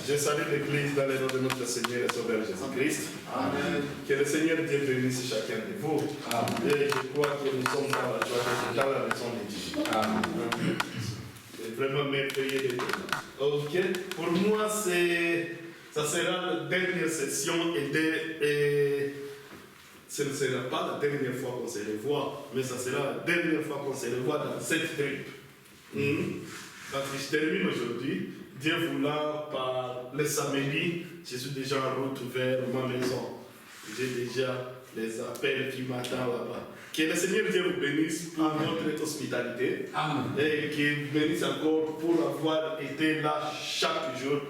Je salue l'Église dans le nom de notre Seigneur et Sauveur Jésus-Christ. Amen. Que le Seigneur Dieu bénisse chacun de vous. Amen. Et je crois que nous sommes dans la joie d'être dans la maison de Dieu. Amen. C'est vraiment merveilleux d'être là. Ok. Pour moi, ça sera la dernière session et ce ne sera pas la dernière fois qu'on se revoit, mais ça sera la dernière fois qu'on se revoit dans cette trip. Parce que je termine aujourd'hui. Dieu voulant, par le samedi, je suis déjà en route vers ma maison. J'ai déjà les appels qui m'attendent là-bas. Que le Seigneur Dieu vous bénisse pour notre hospitalité. Amen. Et qu'il vous bénisse encore pour avoir été là chaque jour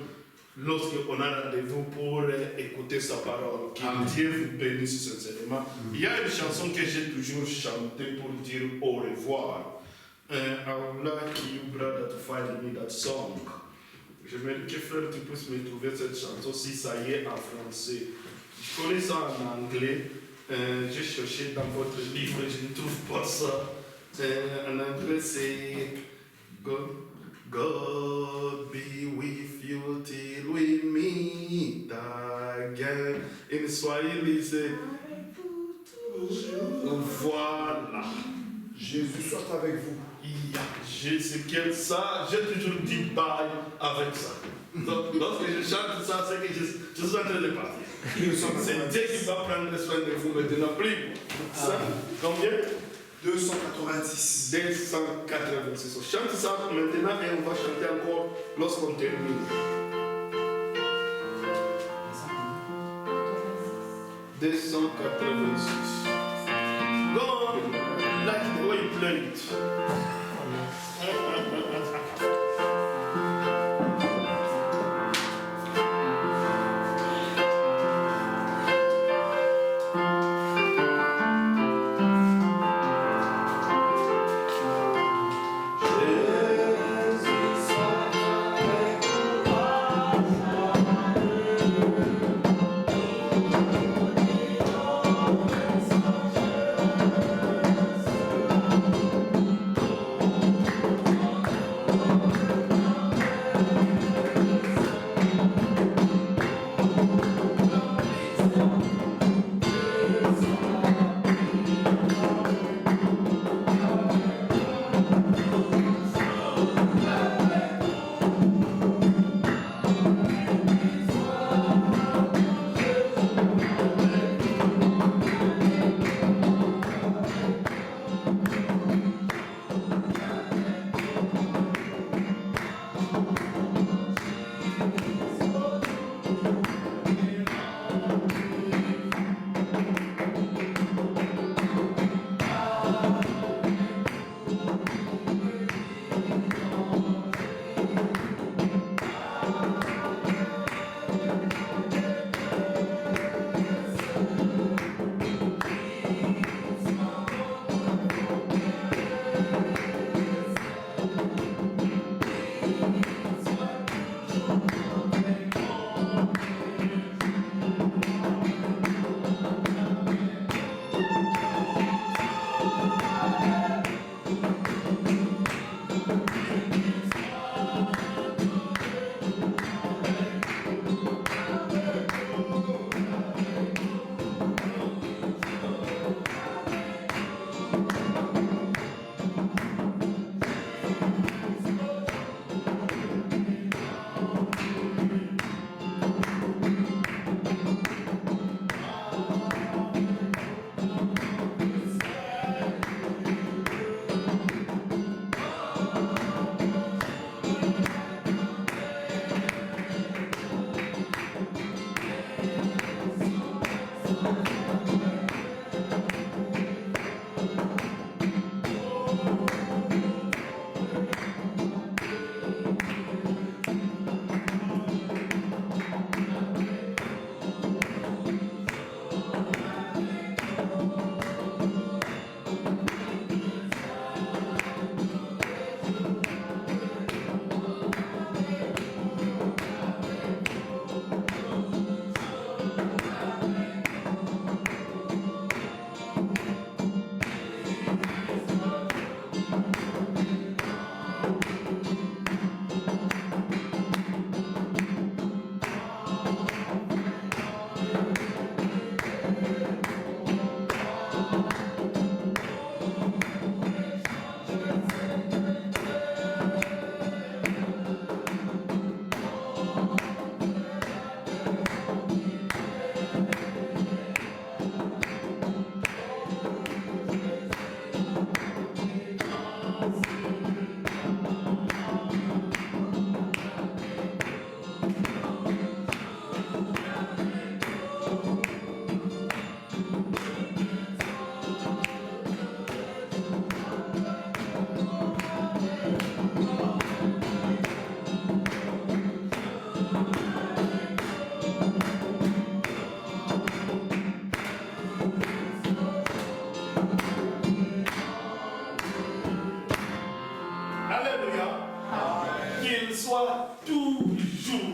lorsqu'on a rendez-vous pour écouter sa parole. Que Dieu vous bénisse sincèrement. Il y a une chanson que j'ai toujours chantée pour dire au revoir. I would like you, brother, to find me that song. J'aimerais que frère, tu puisses me trouver cette chanson si ça y est en français. Je connais ça en anglais. J'ai cherché dans votre livre, je ne trouve pas ça. En anglais, c'est God be with you till we meet again. Et en Swahili, c'est voilà. Jésus soit avec vous. C'est que ça, j'ai toujours dit bye avec ça. Donc, lorsque je chante ça, c'est que je suis en train de partir. C'est Dieu qui va prendre soin de vous maintenant. Plus. Ça, combien 286. 286. On chante ça maintenant et on va chanter encore lorsqu'on termine. 286. Go, like the way you play it.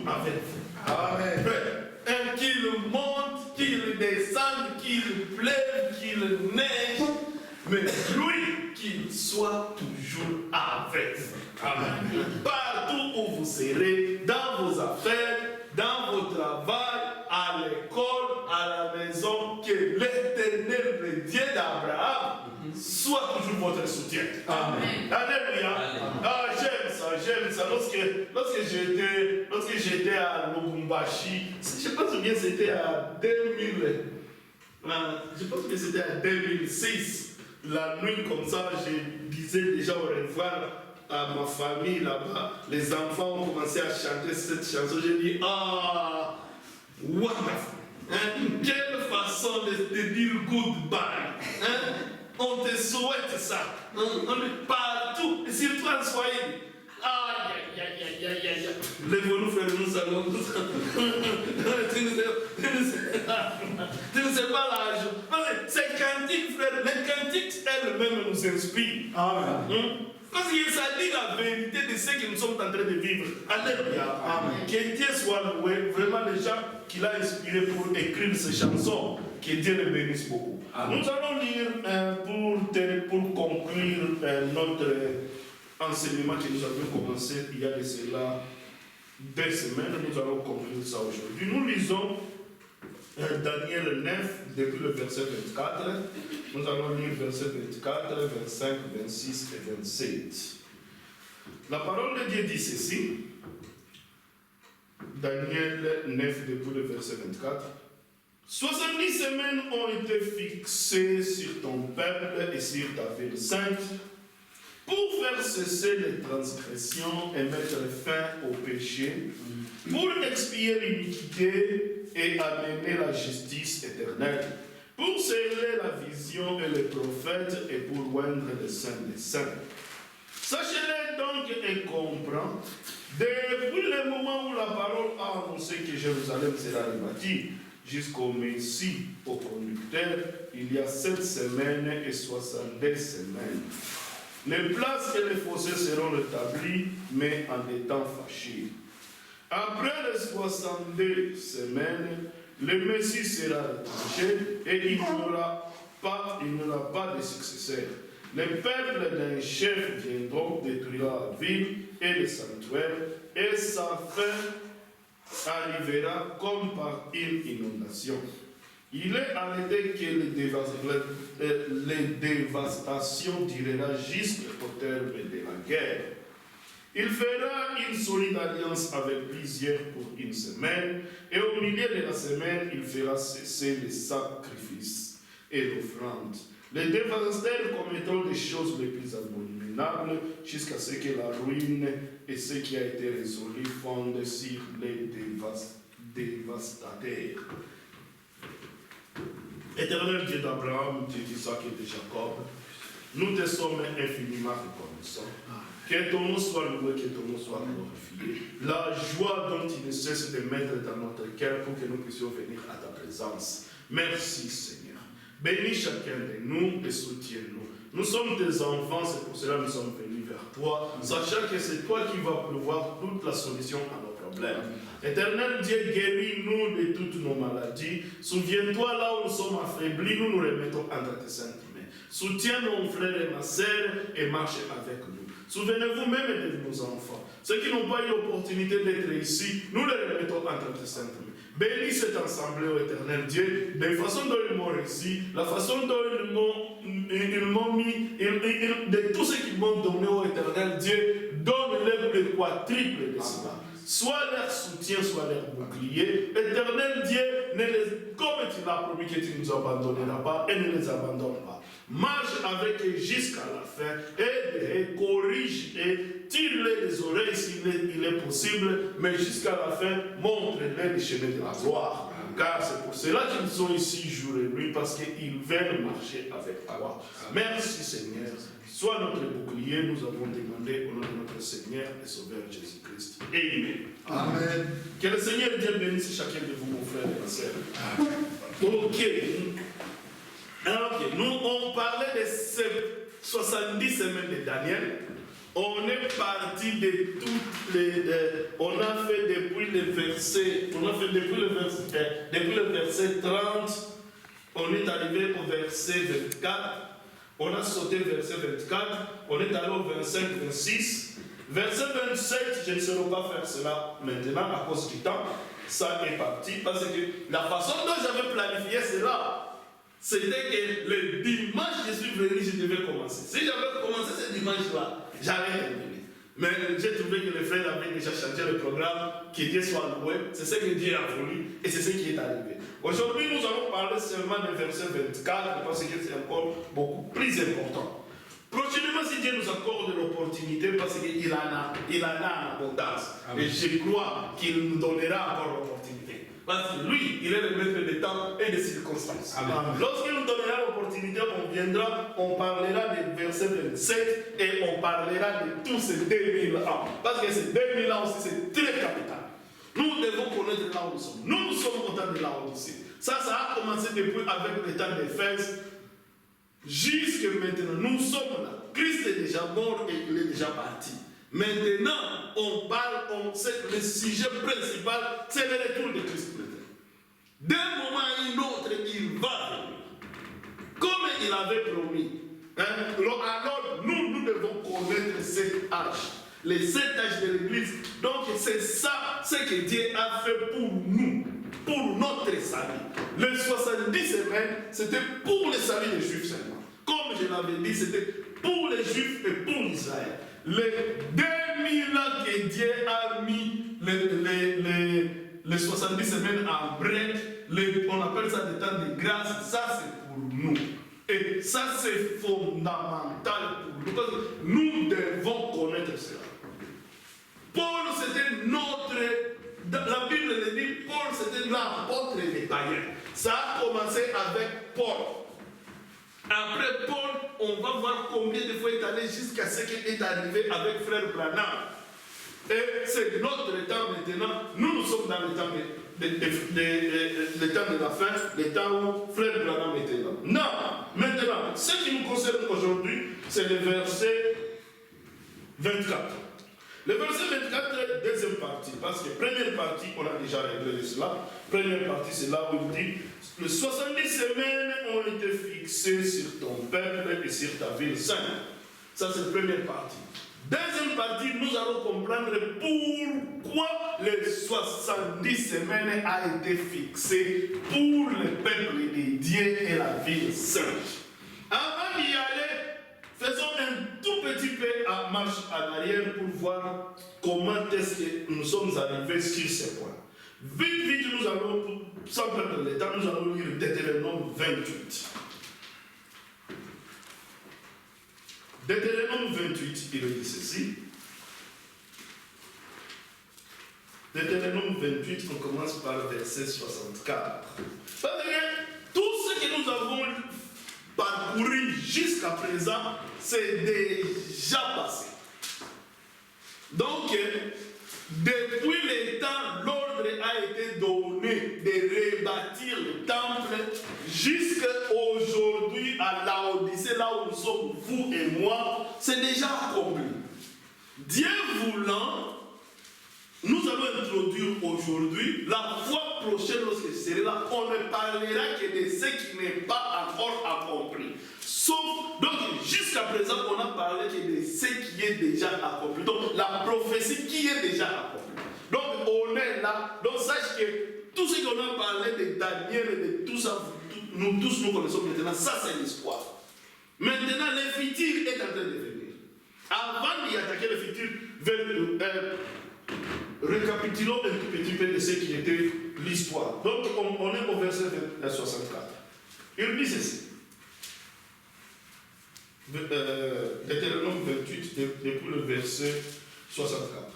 avec vous. Amen. Qu'il monte, qu'il descende, qu'il pleuve, qu'il neige, mais lui, qu'il soit toujours avec vous. Amen. Partout où vous serez, dans vos affaires, dans vos travail, à l'école, à la maison, que l'Éternel, le Dieu d'Abraham, soit toujours votre soutien. Amen. Alléluia. Ah, j'aime ça. Lorsque j'étais à Lubumbashi, je pense bien c'était à 2006, la nuit comme ça, je disais déjà au revoir à ma famille là-bas. Les enfants ont commencé à chanter cette chanson. J'ai dit, ah, wonderful. Quelle façon de dire goodbye. On te souhaite ça. On est partout, et surtout en Swahili. Aïe. Lève-nous, frère, nous allons. Tu ne sais pas l'âge. C'est cantique, frère. Les cantiques elles-mêmes nous inspirent. Amen. Parce que ça dit la vérité de ce que nous sommes en train de vivre. Alléluia. Amen. Que Dieu soit loué. Vraiment, les gens qu'il a inspirés pour écrire ces chansons, que Dieu les bénisse beaucoup. Amen. Nous allons lire pour conclure notre enseignement que nous avions commencé il y a de cela 2 semaines. Nous allons conclure ça aujourd'hui. Nous lisons Daniel 9, depuis le verset 24. Nous allons lire verset 24, 25, 26 et 27. La parole de Dieu dit ceci. Daniel 9, depuis le verset 24. 70 semaines ont été fixées sur ton peuple et sur ta ville sainte pour faire cesser les transgressions et mettre fin au péché, pour expier l'iniquité et amener la justice éternelle, pour sceller la vision et les prophètes et pour oindre les saints des saints. Sachez-le donc et comprends, depuis le moment où la parole a annoncé que Jérusalem sera rebâtie, jusqu'au Messie, au conducteur, il y a 7 semaines et 62 semaines. Les places et les fossés seront rétablis, mais en des temps fâchés. Après les 62 semaines, le Messie sera retranché et il n'y aura pas de successeur. Les peuples d'un chef viendront détruire la ville et le sanctuaire, et sa fin arrivera comme par une inondation. Il est arrêté que les dévastations durera jusqu'au terme de la guerre. Il fera une solide alliance avec plusieurs pour une semaine, et au milieu de la semaine, il fera cesser les sacrifices et l'offrande. Les dévastateurs commettront des choses les plus abominables jusqu'à ce que la ruine et ce qui a été résolu fondent sur les dévastateurs. Éternel Dieu d'Abraham, Dieu d'Isaac et de Jacob, nous te sommes infiniment reconnaissants. Que ton nom soit loué, que ton nom soit glorifié. La joie dont il ne cesse de mettre dans notre cœur pour que nous puissions venir à ta présence. Merci Seigneur. Bénis chacun de nous et soutiens-nous. Nous sommes tes enfants, c'est pour cela que nous sommes venus vers toi, sachant que c'est toi qui vas prévoir toute la solution à nos problèmes. Éternel Dieu, guéris-nous de toutes nos maladies. Souviens-toi là où nous sommes affaiblis, nous nous remettons entre tes saintes mains. Soutiens nos frères et ma sœur et marche avec nous. Souvenez-vous même de nos enfants. Ceux qui n'ont pas eu l'opportunité d'être ici, nous les remettons entre tes saintes mains. Bénis cette assemblée, ô éternel Dieu, de la façon dont ils m'ont réussi, la façon dont ils m'ont mis, de tout ce qu'ils m'ont donné, ô éternel Dieu, donne-leur le quadruple de cela. Soit leur soutien, soit leur bouclier. Éternel Dieu, comme tu l'as promis que tu ne nous abandonneras pas, et ne les abandonne pas. Marche avec eux jusqu'à la fin, aide-les, corrige et tire-les des oreilles s'il est possible, mais jusqu'à la fin, montre-les le chemin de la gloire. Car c'est pour cela qu'ils sont ici jour et nuit, parce qu'ils veulent marcher avec toi. Merci Seigneur. Sois notre bouclier, nous avons demandé au nom de notre Seigneur et Sauveur Jésus-Christ. Amen. Amen. Que le Seigneur Dieu bénisse chacun de vous, mon frère et ma sœur. Ok. Alors, nous on parlait de ces 70 semaines de Daniel. On est parti de toutes les... on a fait depuis le verset... depuis le verset 30, on est arrivé au verset 24. On a sauté verset 24. On est allé au 25, 26. Verset 27, je ne saurais pas faire cela maintenant à cause du temps. Ça est parti parce que la façon dont j'avais planifié cela, c'était que le dimanche, je suis venu, je devais commencer. Si j'avais commencé ce dimanche-là, j'allais terminer. Mais j'ai trouvé que les frères avaient déjà changé le programme, que Dieu soit loué. C'est ce que Dieu a voulu et c'est ce qui est arrivé. Aujourd'hui, nous allons parler seulement du verset 24 parce que c'est encore beaucoup plus important. Prochainement, si Dieu nous accorde l'opportunité, parce qu'il en a en abondance. Et je crois qu'il nous donnera encore l'opportunité. Parce que lui, il est le maître des temps et des circonstances. Lorsqu'il nous donnera l'opportunité, on viendra, on parlera des versets 27 et on parlera de tous ces 2000 ans. Parce que ces 2000 ans aussi, c'est très capital. Nous devons connaître là où nous sommes. Nous sommes au temps de la Odyssée. Ça a commencé depuis avec le temps d'Éphèse. Jusque maintenant, nous sommes là. Christ est déjà mort et il est déjà parti. Maintenant, on parle, on sait que le sujet principal, c'est le retour de Christ. D'un moment à un autre, il va venir. Comme il avait promis. Alors, nous devons connaître cet âge. Les 7 âges de l'Église. Donc, c'est ça, ce que Dieu a fait pour nous. Pour notre salut. Les 70 semaines, c'était pour le salut des Juifs seulement. Comme je l'avais dit, c'était pour les Juifs et pour Israël. Les 2000 ans que Dieu a mis les 70 semaines en break, on appelle ça des temps de grâce, ça c'est pour nous. Et ça c'est fondamental pour nous. Parce que nous devons connaître cela. Paul c'était notre... La Bible le dit, Paul c'était l'apôtre des païens. Ça a commencé avec Paul. Après Paul, on va voir combien de fois il est allé jusqu'à ce qu'il est arrivé avec frère Branham. Et c'est notre temps maintenant. Nous sommes dans le temps de la fin, le temps où frère Branham était là. Non, maintenant, ce qui nous concerne aujourd'hui, c'est le verset 24. Le verset 24, deuxième partie, parce que première partie, on a déjà réglé cela. Première partie, c'est là où il dit, les 70 semaines ont été fixées sur ton peuple et sur ta ville sainte. Ça, c'est la première partie. Deuxième partie, nous allons comprendre pourquoi les 70 semaines ont été fixées pour le peuple de Dieu et la ville sainte. Avant d'y aller, faisons un tout petit peu en marche en arrière pour voir comment est-ce que nous sommes arrivés sur ces points. Vite, nous allons, sans perdre le temps, nous allons lire Deutéronome 28. Deutéronome 28, il dit ceci. Deutéronome 28, on commence par le verset 64. Parce que tout ce que nous avons parcouru jusqu'à présent, c'est déjà passé. Donc, depuis le temps, l'ordre a été donné de rebâtir le temple jusqu'à aujourd'hui à la Odyssée, là où nous sommes, vous et moi, c'est déjà accompli. Dieu voulant, nous allons introduire aujourd'hui, la fois prochaine, lorsque je serai là, on ne parlera que de ce qui n'est pas encore accompli. Sauf, donc jusqu'à présent, on a parlé que de ce qui est déjà accompli. Donc la prophétie qui est déjà accomplie. Donc on est là, donc sache que tout ce qu'on a parlé de Daniel et de tout ça, nous tous nous connaissons maintenant, ça c'est l'histoire. Maintenant, le futur est en train de venir. Avant d'y attaquer le futur, récapitulons un tout petit peu de ce qui était l'histoire. Donc on est au verset 64. Il dit ceci. Deutéronome 28, depuis le verset 64.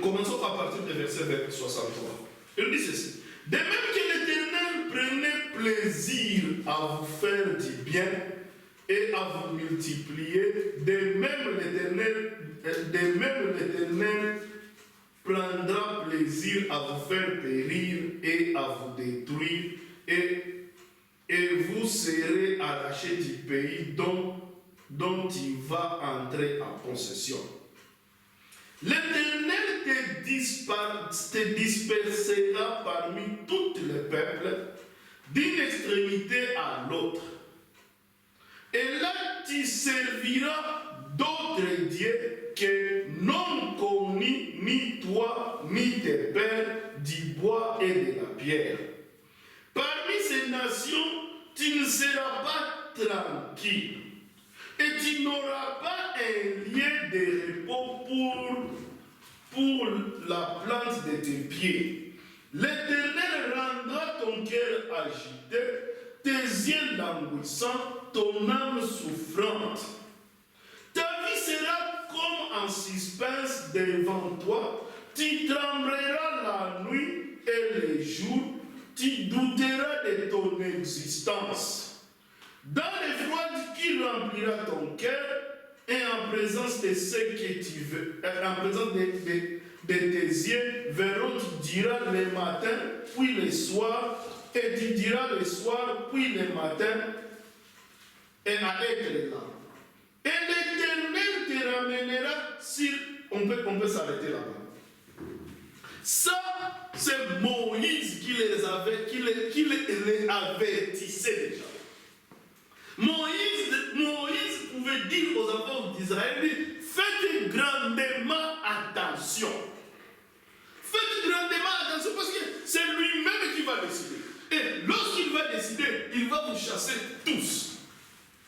Commençons à partir du verset 63. Il dit ceci. De même que l'Éternel prenait plaisir à vous faire du bien et à vous multiplier, de même l'Éternel prendra plaisir à vous faire périr et à vous détruire, et vous serez arrachés du pays dont dont tu vas entrer en possession. L'Éternel te dispersera parmi tous les peuples, d'une extrémité à l'autre. Et là, tu serviras d'autres dieux que n'ont connu ni toi, ni tes pères, du bois et de la pierre. Parmi ces nations, tu ne seras pas tranquille. Et tu n'auras pas un lieu de repos pour la plante de tes pieds. L'Éternel rendra ton cœur agité, tes yeux languissants, ton âme souffrante. Ta vie sera comme en suspense devant toi. Tu trembleras la nuit et les jours. Tu douteras de ton existence. Dans l'effroi qui remplira ton cœur et en présence de ce que tu veux, en présence de tes yeux, verront, tu diras le matin, puis le soir, et tu diras le soir, puis le matin, et à être là. Et l'Éternel te ramènera sur... On peut s'arrêter là-bas. Ça, c'est Moïse qui les avertissait déjà. Moïse pouvait dire aux enfants d'Israël, faites grandement attention. Faites grandement attention parce que c'est lui-même qui va décider. Et lorsqu'il va décider, il va vous chasser tous.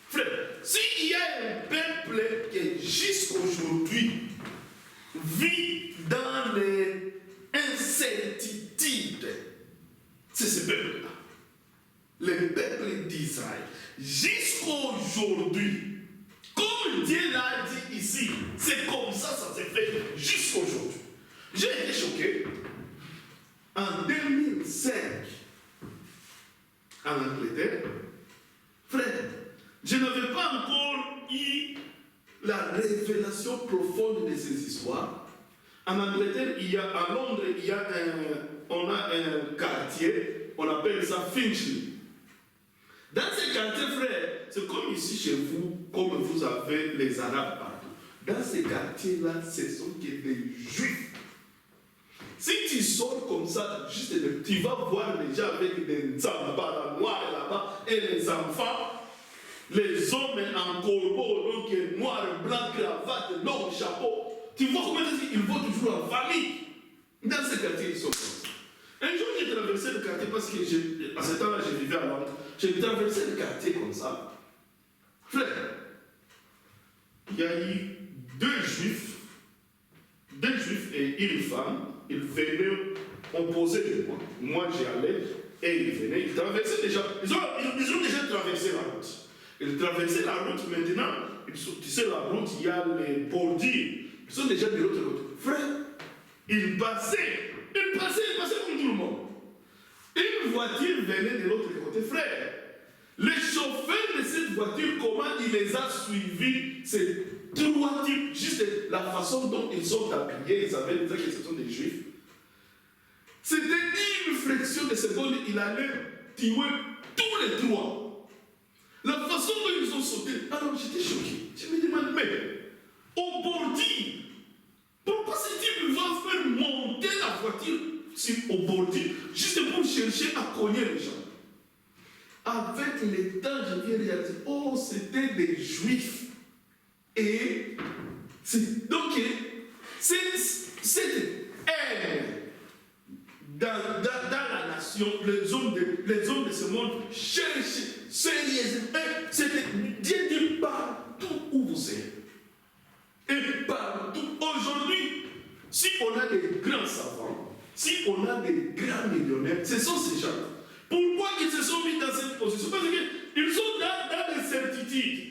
Frère, s'il y a un peuple qui jusqu'aujourd'hui vit dans l'incertitude, c'est ce peuple-là. Le peuple d'Israël. Jusqu'aujourd'hui, comme Dieu l'a dit ici, c'est comme ça s'est fait jusqu'aujourd'hui. J'ai été choqué. En 2005, en Angleterre, frère, je n'avais pas encore eu la révélation profonde de ces histoires. En Angleterre, à Londres, on a un quartier, on appelle ça Finchley. Dans ces quartiers, frère, c'est comme ici chez vous, comme vous avez les Arabes partout. Dans ces quartiers-là, ce sont que des Juifs. Si tu sors comme ça, juste tu vas voir les gens avec des zambas noirs là-bas et les enfants, les hommes en corbeau, donc noir, blanc, cravate, long chapeau. Tu vois comment ils vont toujours en famille. Dans ces quartiers, ils sont comme ça. Un jour, j'ai traversé le quartier parce que à ce temps-là, je vivais à Londres. J'ai traversé le quartier comme ça. Frère, il y a eu deux juifs et une femme. Ils venaient opposer de moi. Moi, j'y allais et ils venaient. Ils traversaient déjà. Ils ont déjà traversé la route. Ils traversaient la route maintenant. Tu sais, la route, il y a les bordures. Ils sont déjà de l'autre côté. Frère, ils passaient comme tout le monde. Une voiture venait de l'autre côté. Frère, le chauffeur de cette voiture, comment il les a suivis, c'est trois types, juste la façon dont ils sont habillés, ils savaient déjà que ce sont des juifs. C'était une fraction de seconde, il allait tuer tous les trois. La façon dont ils ont sauté, alors j'étais choqué. Je me demande, mais au bordure, pourquoi ces types vont faire monter la voiture au bordure, juste pour chercher à cogner les gens? Avec le temps, je viens réaliser, oh, c'était des juifs. Et donc, cette haine dans la nation, les hommes de ce monde cherchent sérieusement. Dieu dit partout où vous êtes. Et partout. Aujourd'hui, si on a des grands savants, si on a des grands millionnaires, ce sont ces gens. Pourquoi ils se sont mis dans cette position? Parce qu'ils sont dans des certitudes.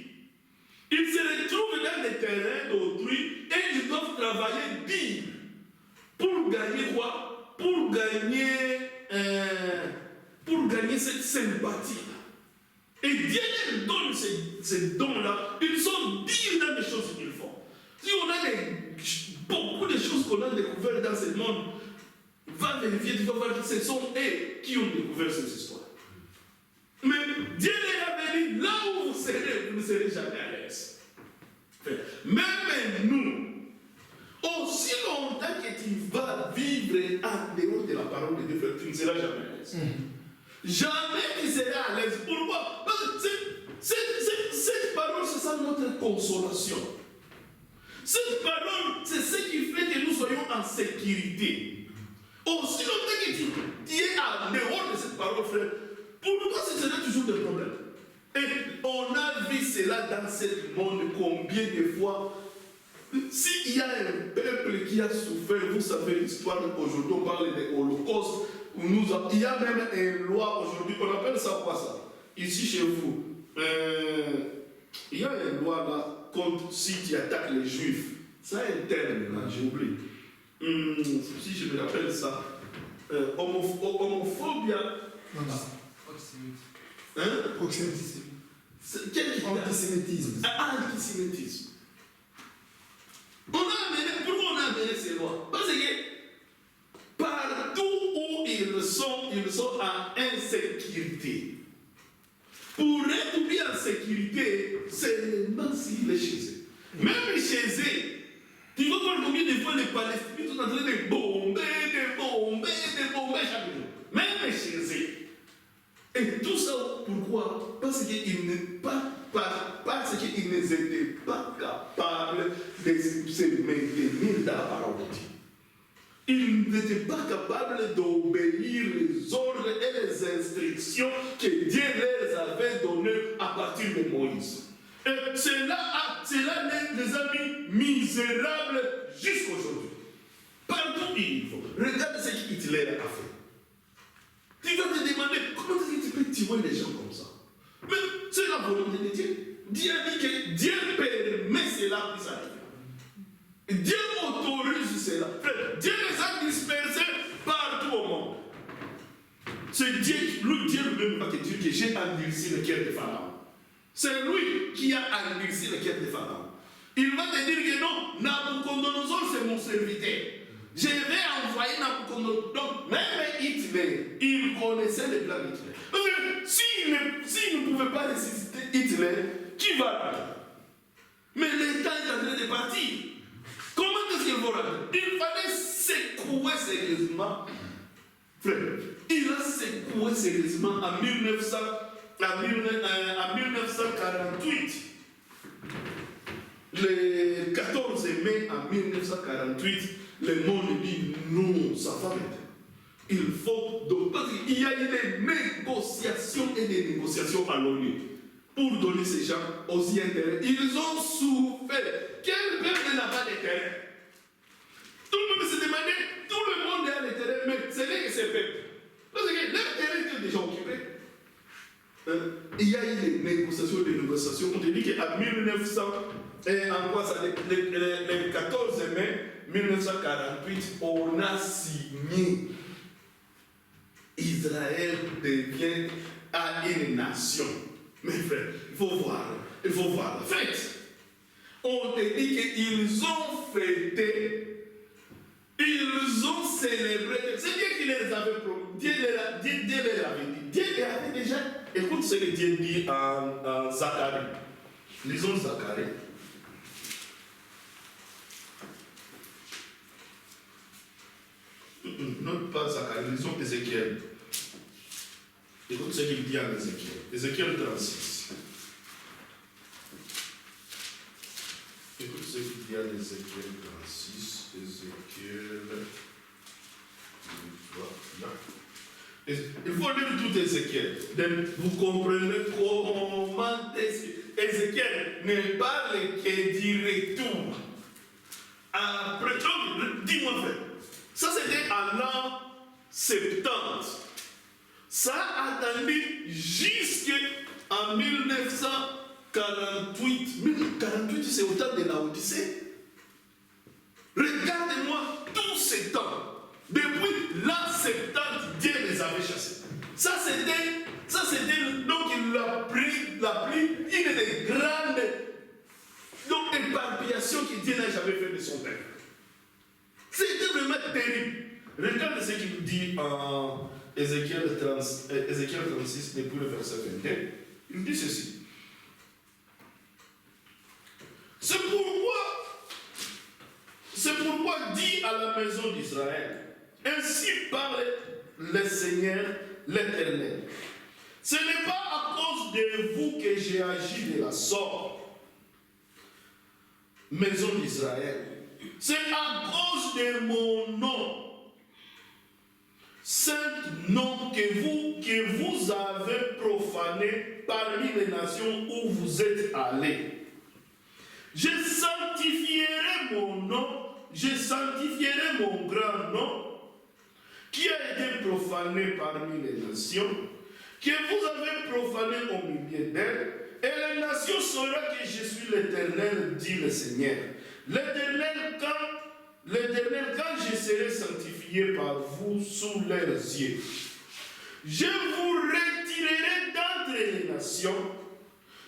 Ils se retrouvent dans les terrains d'autrui et ils doivent travailler dur. Pour gagner quoi? Pour gagner cette sympathie-là. Et Dieu leur donne ces dons-là. Ils sont durs dans les choses qu'ils font. Si on a beaucoup de choses qu'on a découvertes dans ce monde, va vérifier, tu vas voir que ce sont eux qui ont découvert ces histoires. Mais Dieu les a bénis, là où vous ne serez jamais à l'aise. Même nous, aussi longtemps que tu vas vivre en dehors de la parole de Dieu, tu ne seras jamais à l'aise. Jamais tu seras à l'aise. Pourquoi? Parce que cette parole, c'est ça notre consolation. Cette parole, c'est ce qui fait que nous soyons en sécurité. Aussi longtemps que tu es en dehors de cette parole, frère, pourquoi ce serait toujours des problèmes? Et on a vu cela dans ce monde combien de fois. S'il y a un peuple qui a souffert, vous savez l'histoire aujourd'hui, on parle de l'Holocauste, il y a même une loi aujourd'hui, on appelle ça quoi ça? Ici chez vous, il y a une loi là contre si tu attaques les juifs. Ça a un terme là, j'ai oublié. Si je me rappelle ça, homophobia. Proxénétisme. Antisémitisme. Antisémitisme. Pourquoi on a amené ces lois? Parce que partout où ils sont en insécurité. Pour être bien en sécurité, c'est même s'il est chez eux. Même chez eux, tu vois combien de fois les Palestiniens sont en train de bomber chaque jour. Même chez eux. Et tout ça, pourquoi? Parce qu'ils n'étaient pas capables de se maintenir dans la parole de Dieu. Ils n'étaient pas capables d'obéir les ordres et les instructions que Dieu leur avait données à partir de Moïse. Et cela les a mis misérables jusqu'à aujourd'hui. Partout où ils vont. Regarde ce qu'Hitler a fait. Tu vas te demander comment est-ce que tu peux tuer les gens comme ça. Mais c'est la volonté de Dieu. Dieu dit que Dieu permet cela pour ça. Dieu autorise cela. Dieu les a dispersés partout au monde. C'est Dieu, Dieu lui-même va te dire que j'ai endurci le cœur de Pharaon. C'est lui qui a endurci le cœur de Pharaon. Il va te dire que non, Nabucodonosor c'est mon serviteur. Je vais envoyer Nabucodonosor. Donc, même Hitler, il connaissait le plan d'Hitler. Parce que s'il ne pouvait pas ressusciter Hitler, qui va rentrer? Mais l'État est en train de partir. Comment est-ce qu'il va rentrer? Il fallait secouer sérieusement. Frère, il a secoué sérieusement en 1948. Le 14 mai en 1948, le monde dit non, ça va maintenant. Il faut donc, parce qu'il y a eu des négociations et des négociations à l'ONU pour donner ces gens aussi intérêt. Ils ont souffert. Quel peuple n'a pas d'intérêt? Tout le monde se demandait, tout le monde a l'intérêt, mais ce n'est que ces peuples. Parce que l'intérêt est déjà occupé. Il y a eu des négociations. On te dit qu'en 1900, en quoi ça, le 14 mai 1948, on a signé. Israël devient une nation. Mais frère, il faut voir la fête. On te dit qu'ils ont fêté, ils ont célébré. C'est Dieu qui les avait promis. Dieu leur avait dit. Dieu leur avait déjà. Écoute ce que Dieu dit en Zacharie. Lisons Zacharie. Non, pas Zacharie, lisons Ézéchiel. Écoute ce qu'il dit en Ézéchiel. Ézéchiel 36. Écoute ce qu'il dit en Ézéchiel 36. Ézéchiel. Il faut lire tout Ézéchiel. Vous comprenez comment Ézéchiel ne parle que du retour. Après, dis-moi, frère. Ça, c'était en l'an 70. Ça a attendu jusqu'en 1948. 1948, c'est au temps de la Odyssée. Regardez-moi tous ces temps. Depuis l'an 70, Dieu les avait chassés. Ça c'était donc il a pris une des grandes éparpillations que Dieu n'a jamais fait de son peuple. C'était vraiment terrible. Regarde ce qu'il dit en Ézéchiel 36, depuis le verset 21. Il dit ceci. C'est pourquoi la maison d'Israël. Ainsi parle le Seigneur l'Éternel. Ce n'est pas à cause de vous que j'ai agi de la sorte, maison d'Israël. C'est à cause de mon nom, saint nom que vous avez profané parmi les nations où vous êtes allés. Je sanctifierai mon nom, je sanctifierai mon grand nom, qui a été profané parmi les nations, que vous avez profané au milieu d'elles, et les nations sauront que je suis l'Éternel, dit le Seigneur. L'Éternel, quand je serai sanctifié par vous sous leurs yeux, je vous retirerai d'entre les nations,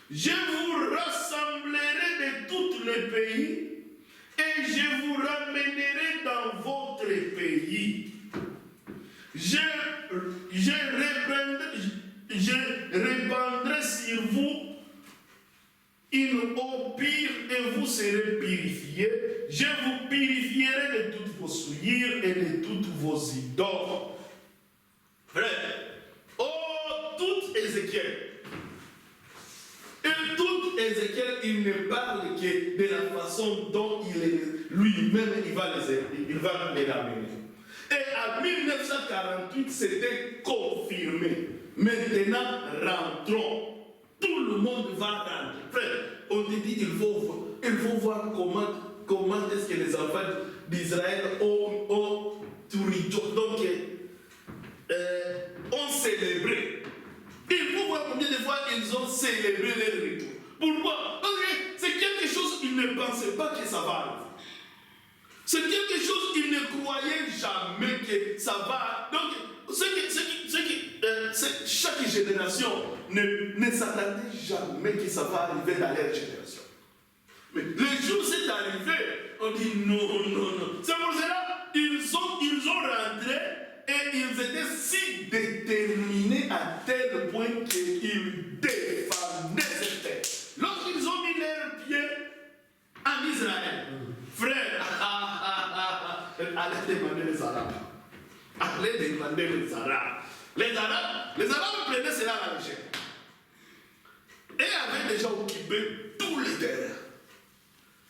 je vous rassemblerai de tous les pays, et je vous ramènerai dans votre pays. Je répandrai sur vous une eau pure et vous serez purifiés. Je vous purifierai de toutes vos souillures et de toutes vos idoles. Frère, oh, tout Ézéchiel. Et tout Ézéchiel, il ne parle que de la façon dont lui-même il va les ramener. Et en 1948, c'était confirmé. Maintenant, rentrons. Tout le monde va rentrer. Frère, on te dit, il faut voir comment est-ce que les enfants d'Israël ont célébré. Il faut voir combien de fois ils ont célébré leur retour. Pourquoi? Parce que c'est quelque chose qu'ils ne pensaient pas que ça va arriver. C'est quelque chose qu'ils ne croyaient jamais que ça va. Donc, chaque génération ne s'attendait jamais que ça va arriver dans leur génération. Mais le jour où c'est arrivé, on dit non. C'est pour cela qu'ils ont rentré et ils étaient si déterminés à tel point qu'ils défendaient cette terre. Lorsqu'ils ont mis leurs pieds en Israël, frère, allez demander les Arabes. Allez demander les Arabes. Les Arabes prenaient cela à la légère. Et avaient déjà occupé tous les terrains.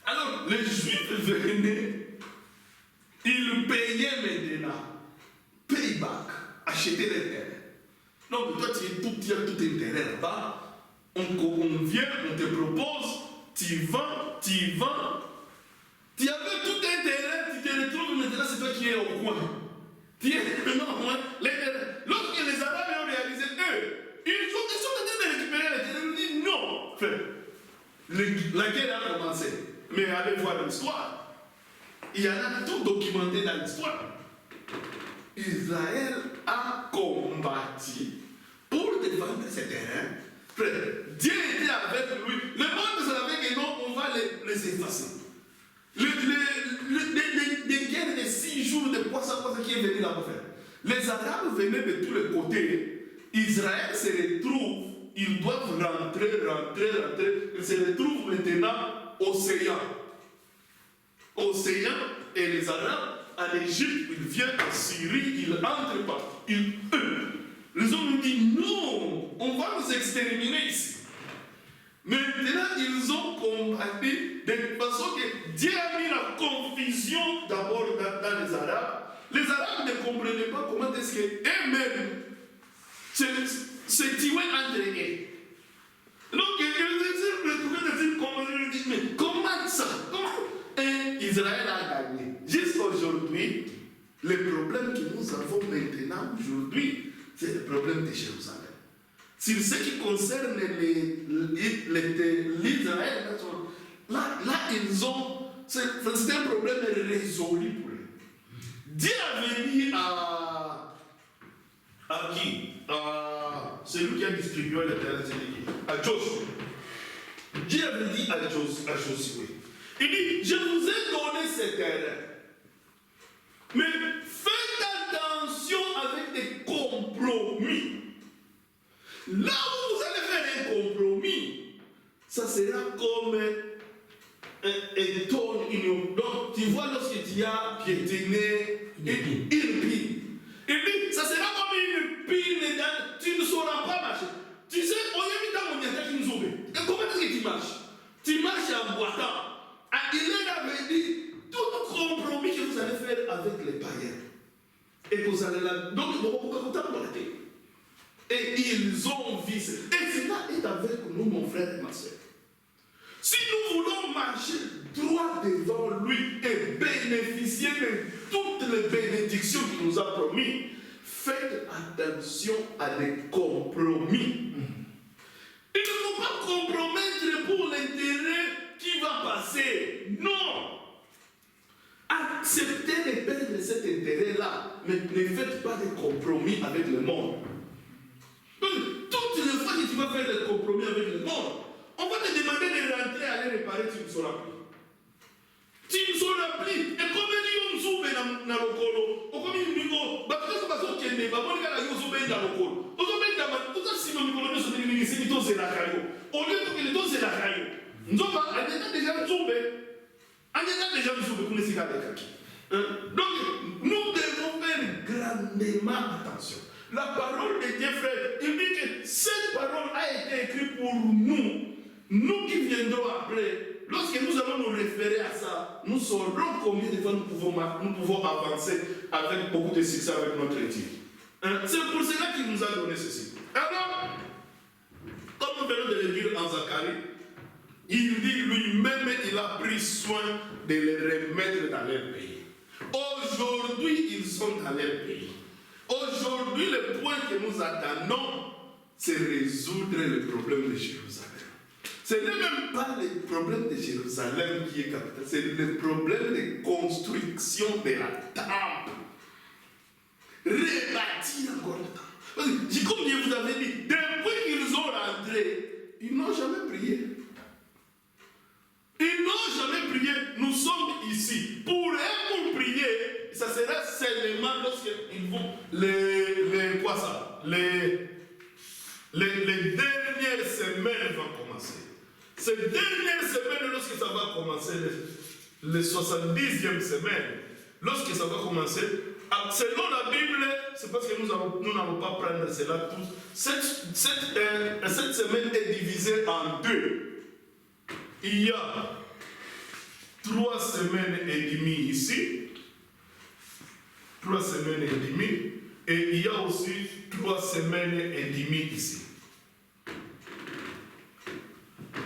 Alors, les Juifs venaient, ils payaient maintenant, payback, acheter les terrains. Donc, toi, tu as tout un terrain là-bas, on vient, on te propose, tu vends. Tu avais tout un terrain, tu te retrouves maintenant, c'est toi qui es au coin. Lorsque les Arabes ont réalisé, ils sont en train de récupérer les terrains, ils disent non. La guerre a commencé. Mais allez voir l'histoire. Il y en a tout documenté dans l'histoire. Israël a combattu pour défendre ses terrains. Frère, Dieu était avec lui. Le monde savait que non, on va les effacer. Des guerres de 6 jours de quoi ça qui est venu là-bas faire. Les Arabes venaient de tous les côtés. Israël se retrouve, ils doivent rentrer. Ils se retrouvent maintenant océan. Et les Arabes, en Égypte, ils viennent en Syrie, ils entrent partout. Les hommes nous disent non, on va nous exterminer ici. Maintenant, ils ont combattu de façon que Dieu a mis la confusion d'abord dans les Arabes. Les Arabes ne comprenaient pas comment est-ce qu'eux-mêmes se tuaient entre eux. Donc, ils disent, mais comment ça? Et Israël a gagné. Jusqu'aujourd'hui, le problème que nous avons maintenant, aujourd'hui, c'est le problème de Jérusalem. Sur ce qui concerne l'Israël, là, ils ont. C'est un problème résolu pour eux. Dieu avait dit à qui? Celui qui a distribué le terrain, c'est qui? À Josué. Dieu avait dit à Josué. Il dit, je vous ai donné ce terrain. Mais faites attention avec des compromis. Là où vous allez faire un compromis, ça sera comme un tonne. Donc, tu vois pas lorsque tu as piétiné une pile. Il dit, ça sera comme une pile, tu ne sauras pas marcher. Tu sais, on y a mis dans mon yaka qui nous ouvre. Et comment est-ce que tu marches? Tu marches en boitant. Il avait dit, tout le compromis que vous allez faire avec les païens. Et vous allez là. Donc, et ils ont visé. Et cela est avec nous, mon frère et ma soeur. Si nous voulons marcher droit devant lui et bénéficier de toutes les bénédictions qu'il nous a promis, faites attention à des compromis. Il ne faut pas compromettre pour l'intérêt qui va passer. Non. Acceptez de perdre cet intérêt-là, mais ne faites pas de compromis avec le monde. Donc, toutes les fois que tu vas faire des compromis avec le monde, on va te demander de rentrer, aller réparer, tu ne sauras plus. Tu ne sauras plus. Et comme il y a un dans le colo, ou comme il y a un niveau, parce que c'est un kende, bah on regarde les zoubé dans le colo. Aux zoubé dans le colo, si on me connaît sur les lignes, c'est plutôt c'est la caillou. Au lieu que les deux c'est la caillou. Nous avons déjà zoubé. On a déjà zoubé pour les cigares de kaki. Donc, nous devons faire grandement attention. La parole de Dieu, frère, il dit que cette parole a été écrite pour nous. Nous qui viendrons après, lorsque nous allons nous référer à ça, nous saurons combien de fois nous pouvons avancer avec beaucoup de succès avec notre éthique. C'est pour cela qu'il nous a donné ceci. Alors, comme nous venons de le dire en Zacharie, il dit lui-même, il a pris soin de les remettre dans leur pays. Aujourd'hui, ils sont dans leur pays. Aujourd'hui, le point que nous attendons, c'est résoudre le problème de Jérusalem. Ce n'est même pas le problème de Jérusalem qui est capital, c'est le problème de construction de la temple. Rebâtir encore le temple. Comme je vous avais dit, depuis qu'ils ont rentré, ils n'ont jamais prié. Ils n'ont jamais prié. Nous sommes ici. Pour eux, pour prier, ça sera seulement lorsqu'ils vont les dernières semaines vont commencer. Ces dernières semaines, lorsque ça va commencer, les 70e semaines, lorsque ça va commencer, selon la Bible, c'est parce que nous n'allons pas prendre cela tous. Cette semaine est divisée en deux. Il y a 3 semaines et demie ici, 3 semaines et demie, et il y a aussi 3 semaines et demie ici.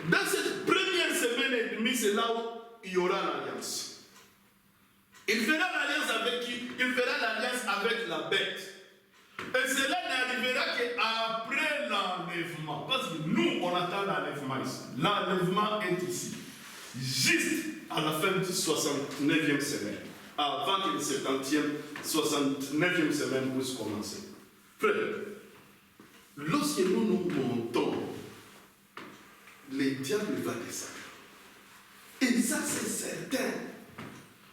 Dans cette première semaine et demie, c'est là où il y aura l'alliance. Il fera l'alliance avec qui? Il fera l'alliance avec la bête. Et cela n'arrivera qu'après l'enlèvement. Parce que nous, on attend l'enlèvement ici. L'enlèvement est ici. Juste à la fin du 69e semaine. Avant que le 69e semaine puisse commencer. Frère, lorsque nous montons, le diable va descendre. Et ça, c'est certain.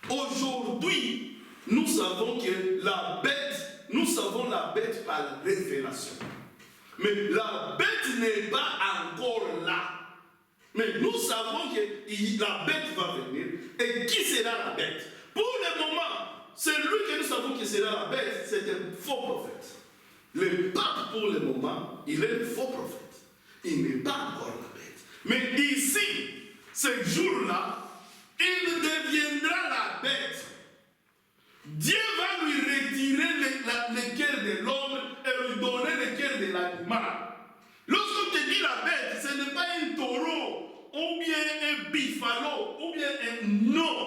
Aujourd'hui, nous savons que nous savons la bête par révélation. Mais la bête n'est pas encore là. Mais nous savons que la bête va venir. Et qui sera la bête? Pour le moment, celui que nous savons qui sera la bête, c'est un faux prophète. Le pape, pour le moment, il est le faux prophète. Il n'est pas encore la bête. Mais ici, ce jour-là, il deviendra la bête. Dieu va lui retirer le cœur de l'homme et lui donner le cœur de l'animal. Lorsqu'on te dit la bête, ce n'est pas un taureau, ou bien un bifalo, ou bien un non.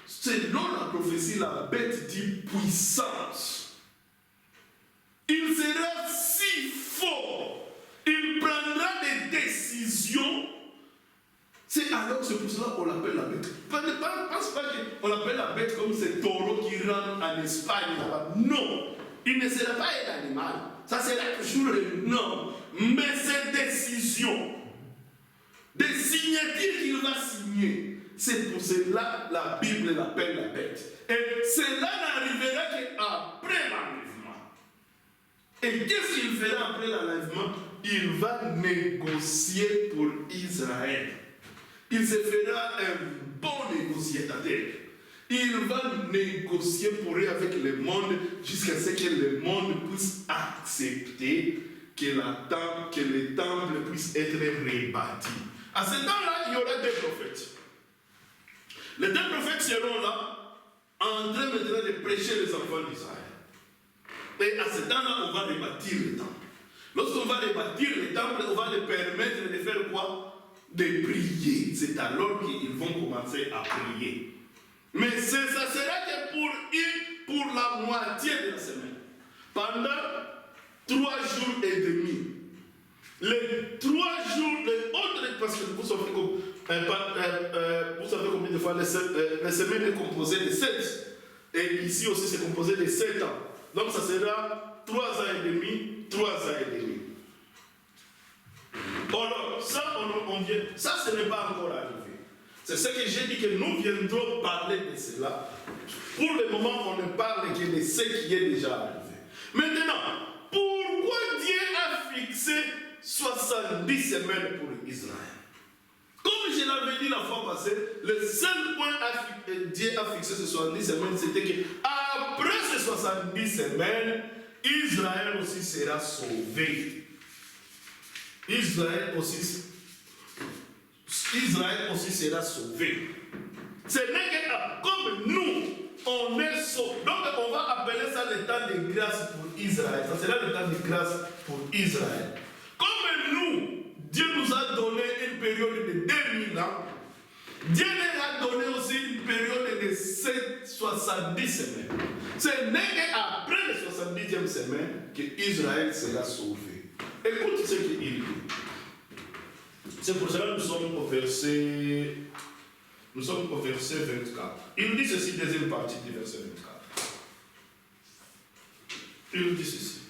Selon la prophétie, la bête dit puissance. Il sera si fort, il prendra des décisions. C'est pour cela qu'on l'appelle la bête. Ne pense pas qu'on l'appelle la bête comme ce taureau qui rentre en Espagne là-bas. Non, il ne sera pas un animal. Ça sera toujours un homme. Mais ces décisions, des signatures qu'il va signer, c'est pour cela la Bible l'appelle la bête. Et cela n'arrivera qu'après l'enlèvement. Et qu'est-ce qu'il fera après l'enlèvement? Il va négocier pour Israël. Il se fera un bon négociateur. Il va négocier pour eux avec le monde jusqu'à ce que le monde puisse accepter que le temple puisse être rebâti. À ce temps-là, il y aura deux prophètes. Les deux prophètes seront là, en train maintenant de prêcher les enfants d'Israël. Et à ce temps-là, on va rebâtir le temple. Lorsqu'on va rebâtir le temple, on va leur permettre de faire quoi? De prier. C'est alors qu'ils vont commencer à prier. Mais ça sera que pour la moitié de la semaine. Pendant 3 jours et demi. Les 3 jours, les autres, parce que vous savez combien de fois les semaines est composée de 7. Et ici aussi c'est composé de 7 ans. Donc ça sera 3 ans et demi, 3 ans et demi. Alors, ça, ça ce n'est pas encore arrivé. C'est ce que j'ai dit que nous viendrons parler de cela. Pour le moment, on ne parle que de ce qui est déjà arrivé. Maintenant, pourquoi Dieu a fixé 70 semaines pour Israël? Comme je l'avais dit la fois passée, le seul point que Dieu a fixé ces 70 semaines, c'était qu'après ces 70 semaines, Israël aussi sera sauvé. Israël aussi sera sauvé. Ce n'est que comme nous, on est sauvé. Donc on va appeler ça le temps de grâce pour Israël. Ça sera le temps de grâce pour Israël. Comme nous, Dieu nous a donné une période de 2000 ans, Dieu leur a donné aussi une période de 70 semaines. Ce n'est qu'après les 70e semaine que Israël sera sauvé. Écoute ce qu'il dit. C'est pour cela que nous sommes au verset 24. Il dit ceci, deuxième partie du verset 24. Il dit ceci.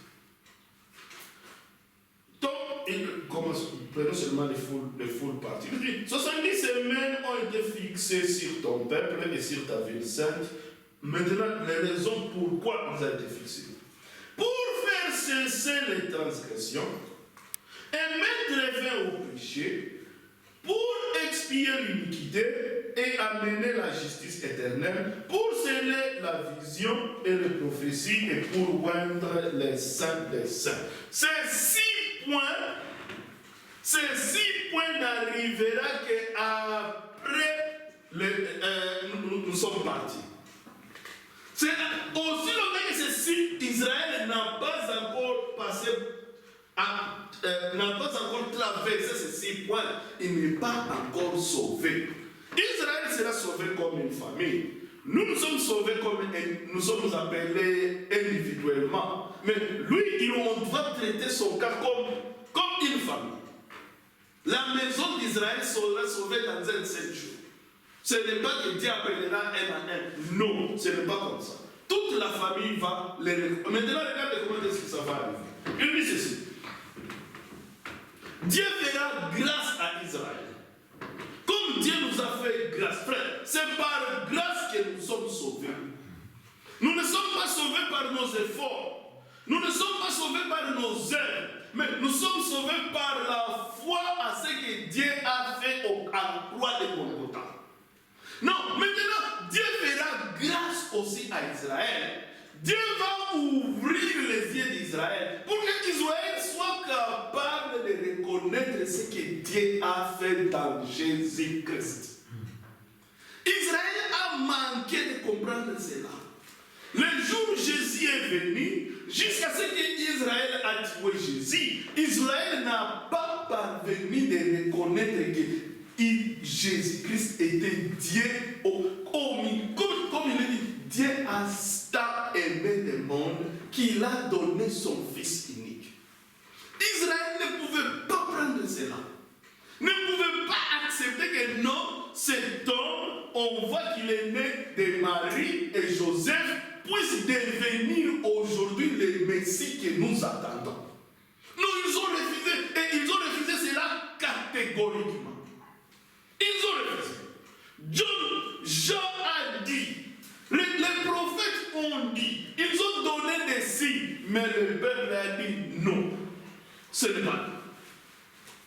Donc, prenons seulement les full parties. Il dit, 70 semaines ont été fixées sur ton peuple et sur ta ville sainte. Maintenant, les raisons pourquoi elles ont été fixées. Pour faire cesser les transgressions et mettre fin au péché, pour expier l'iniquité et amener la justice éternelle, pour sceller la vision et les prophéties et pour oindre les saints des saints. Ces 6 points n'arrivera qu'après nous sommes partis. C'est aussi longtemps que ceci, Israël n'a pas encore passé, n'a pas encore traversé ces 6 points, il n'est pas encore sauvé. Israël sera sauvé comme une famille. Nous sommes sauvés comme nous sommes appelés individuellement. Mais lui, on doit traiter son cas comme une famille. La maison d'Israël sera sauvée dans un seul jour. Ce n'est pas que Dieu appellera un à un. Non, ce n'est pas comme ça. Toute la famille va les reconnaître. Maintenant, regardez comment est-ce que ça va arriver. Il dit ceci. Dieu fera grâce à Israël. Comme Dieu nous a fait grâce, frère, c'est par grâce que nous sommes sauvés. Nous ne sommes pas sauvés par nos efforts. Nous ne sommes pas sauvés par nos œuvres. Mais nous sommes sauvés par la foi à ce que Dieu a fait à la croix de Golgotha. Non, maintenant, Dieu fera grâce aussi à Israël. Dieu va ouvrir les yeux d'Israël pour que Israël soit capable de reconnaître ce que Dieu a fait dans Jésus-Christ. Israël a manqué de comprendre cela. Le jour où Jésus est venu, jusqu'à ce qu'Israël a tué Jésus, Israël n'a pas parvenu de reconnaître que Jésus-Christ était Dieu, comme il est dit, Dieu a tant aimé le monde qu'il a donné son Fils unique. Israël ne pouvait pas prendre cela. Ne pouvait pas accepter que non, cet homme, on voit qu'il est né de Marie et Joseph, puisse devenir aujourd'hui le Messie que nous attendons. Non, ils ont refusé, et ils ont refusé cela catégoriquement. Ils ont refusé. Jean a dit, les prophètes ont dit, ils ont donné des signes, mais le peuple a dit non, ce n'est pas.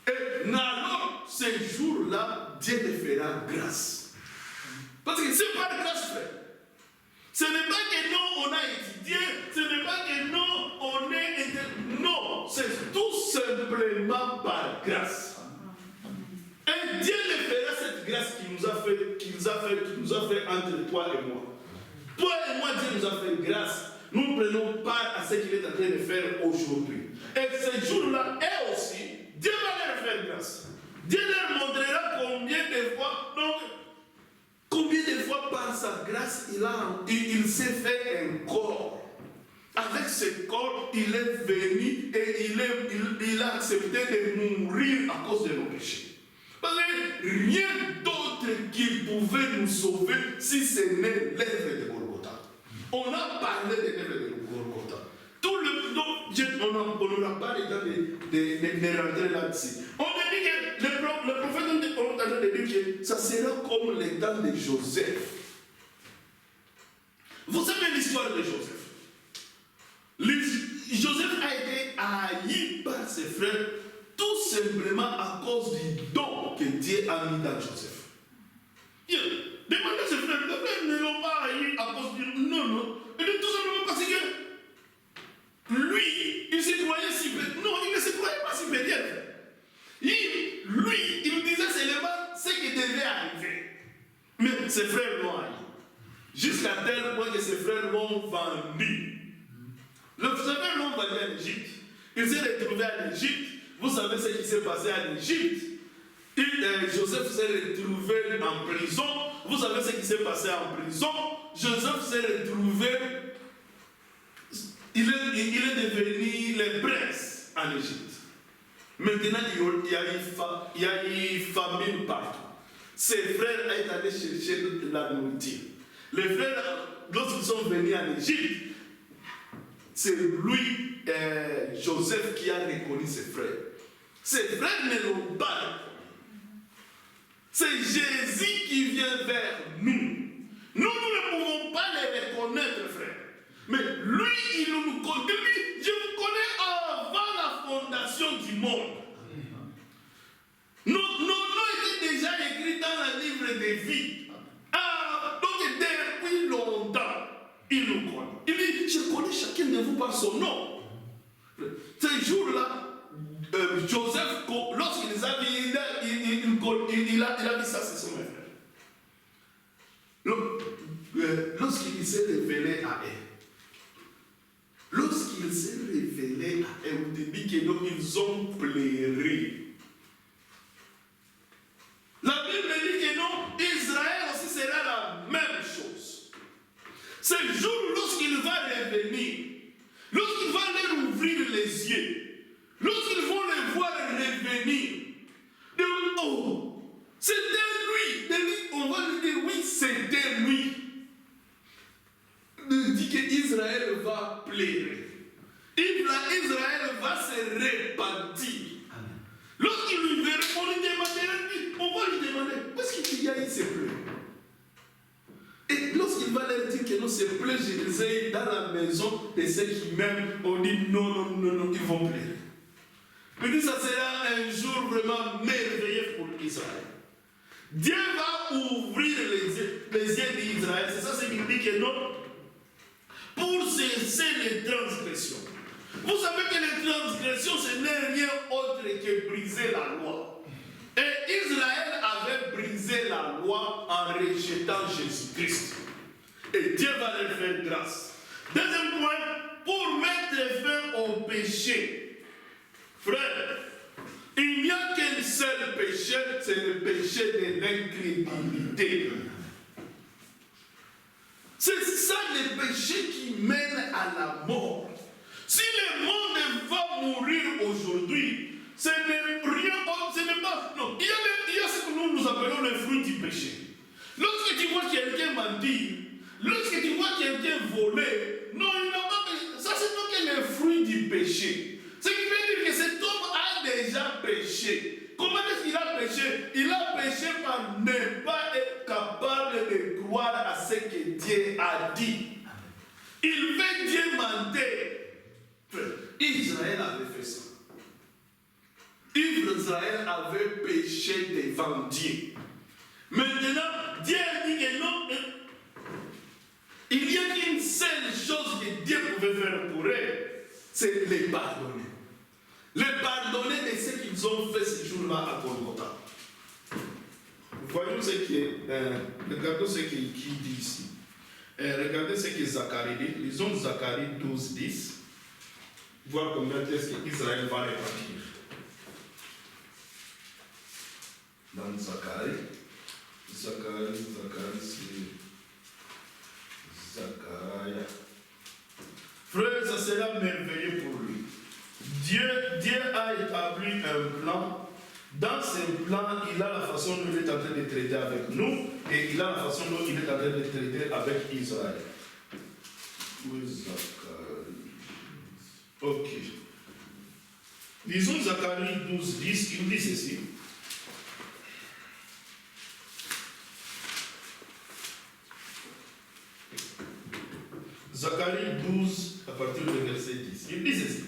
Et alors, ce jour-là, Dieu te fera grâce. Parce que c'est pas de grâce, frère. Ce n'est pas que non, on a étudié, ce n'est pas que non, on est... Non, c'est tout simplement par grâce. Et Dieu le fera cette grâce qu'il nous a fait entre toi et moi. Toi et moi, Dieu nous a fait grâce. Nous prenons part à ce qu'il est en train de faire aujourd'hui. Et ces jours-là, eux aussi, Dieu va leur faire grâce. Dieu leur montrera combien de fois par sa grâce, il s'est fait un corps. Avec ce corps, il est venu et il a accepté de mourir à cause de nos péchés. Parce que rien d'autre qui pouvait nous sauver si ce n'est l'œuvre de Golgotha. On a parlé de l'œuvre de Golgotha. Tout le temps, on n'aura pas le temps de rentrer là-dessus. On a dit que le prophète est en train de dire que ça sera comme le temps de Joseph. Vous savez l'histoire de Joseph. Joseph a été haï par ses frères tout simplement à cause du don que Dieu a mis dans Joseph. Demandez à ses frères, les frères ne l'ont pas haï à cause du... Non. Et tout simplement parce que lui, il se croyait supérieur. Non, il ne se croyait pas supérieur. Il disait seulement ce qui devait arriver. Mais ses frères l'ont haï. Jusqu'à tel point que ses frères l'ont vendu. Les frères l'ont vendu en Égypte. Il s'est retrouvé en Égypte. Vous savez ce qui s'est passé en Égypte. Joseph s'est retrouvé en prison. Vous savez ce qui s'est passé en prison. Joseph s'est retrouvé. Il est devenu le prince en Égypte. Maintenant, il y a eu famine partout. Ses frères sont allés chercher la nourriture. Les frères, lorsqu'ils sont venus en Égypte, c'est lui, Joseph, qui a reconnu ses frères. Ses frères ne l'ont pas reconnu. C'est Jésus qui vient vers nous. Nous ne pouvons pas les reconnaître, frère. Mais lui, il nous connaît. Lui, je vous connais avant la fondation du monde. Nos noms étaient déjà écrits dans le livre des vies. Donc depuis longtemps, il nous connaît. Il dit, je connais chacun de vous par son nom. Ce jour-là, Joseph, lorsqu'il les a vus, il a dit ça, c'est son frère. Lorsqu'il s'est révélé à eux, on te dit qu'ils ont pleuré. La Bible dit que non, Israël aussi sera la même chose. Ce jour, lorsqu'il va revenir, lorsqu'il va leur ouvrir les yeux, lorsqu'ils vont les voir revenir, oh, c'était lui. On va lui dire, oui, c'était lui. Il dit qu'Israël va pleurer. Israël va se répartir. Lorsqu'il lui verra, on va lui demander, où est-ce qu'il y a eu ces pleurs? Et lorsqu'il va leur dire que non, ces pleurs, je les ai dans la maison de ceux qui m'aiment, on dit non, ils vont pleurer. Il dit, ça sera un jour vraiment merveilleux pour Israël. Dieu va ouvrir les yeux d'Israël. C'est ça ce qu'il dit que non, pour cesser les transgressions. Vous savez que les transgressions, ce n'est rien autre que briser la loi. Et Israël avait brisé la loi en rejetant Jésus-Christ. Et Dieu va leur faire grâce. Deuxième point, pour mettre fin au péché. Frère, il n'y a qu'un seul péché, c'est le péché de l'incrédulité. C'est ça le péché qui mène à la mort. Si le monde va mourir aujourd'hui, ce n'est rien, ce n'est pas... Non, il y a ce que nous appelons le fruit du péché. Lorsque tu vois quelqu'un mentir, lorsque tu vois quelqu'un voler, non, il n'a pas péché. Ça, c'est donc le fruit du péché. Ce qui veut dire que cet homme a déjà péché. Comment est-ce qu'il a péché? Il a péché par ne pas être capable de croire à ce que Dieu a dit. Il fait Dieu mentir. Israël avait fait ça. Israël avait péché devant Dieu. Maintenant, Dieu a dit que non. Il y a c'est les pardonner. Les pardonner de ce qu'ils ont fait ce jour-là à Golgotha. Voyons ce qui est. Regardons ce qu'il dit ici. Regardez ce que Zacharie dit. Lisons Zacharie 12, 10. Voir combien est-ce qu'Israël va répartir. Dans Zacharie, c'est Zacharie. Frère, ça sera merveilleux pour lui. Dieu a établi un plan. Dans ce plan, il a la façon dont il est en train de traiter avec nous et il a la façon dont il est en train de traiter avec Israël. Où est Zacharie? Ok. Lisons Zacharie 12, 10, il dit ceci. Zacharie 12, à partir du verset 10. Il dit ceci.